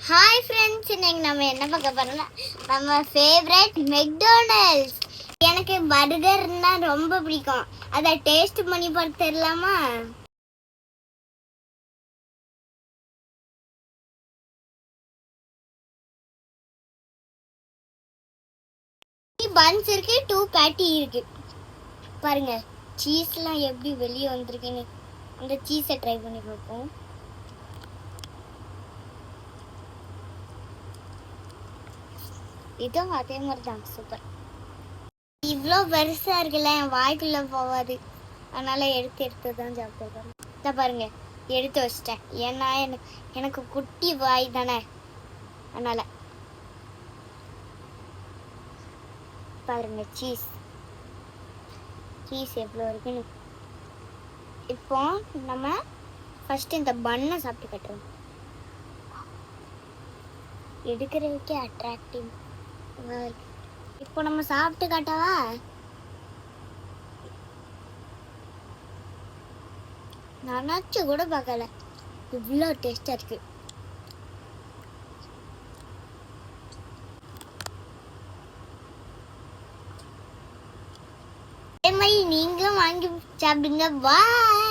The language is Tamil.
ஹாய் ஃப்ரெண்ட்ஸ், இன்னைக்கு நம்ம என்ன பார்க்க போறோம்னா நம்ம ஃபேவரட் மெக்டொனால்ட்ஸ். எனக்கு பர்கர்னா ரொம்ப பிடிக்கும். அதை டேஸ்ட் பண்ணி பார்த்து தெரியலாமா? பன்ஸ் இருக்கு, 2 பேட்டி இருக்கு. பாருங்க சீஸ்லாம் எப்படி வெளியே வந்திருக்குன்னு. அந்த சீஸை ட்ரை பண்ணி பார்ப்போம். இதுவும் அதே மாதிரி தான், சூப்பர். இவ்வளோ பெருசா இருக்குல்ல, என் வாய்க்குள்ள போகாது. அதனால எடுத்து தான் சாப்பிடுறேன். இதை பாருங்க, எடுத்து வச்சிட்டேன். ஏன்னா எனக்கு குட்டி வாய் தானே, அதனால. பாருங்க சீஸ் எவ்வளோ இருக்குன்னு. இப்போ நம்ம ஃபர்ஸ்ட் இந்த பன்னை சாப்பிட்டு கட்டுறோம். எடுக்கிறதுக்கே அட்ராக்டிவ். இப்போ நம்ம சாப்பிட்டு காட்டவா? நானாச்சு கூட பார்க்கல, இவ்வளோ டேஸ்டா இருக்கு. அதே மாதிரி நீங்களும் வாங்கி சாப்பிடுங்க. பாய்.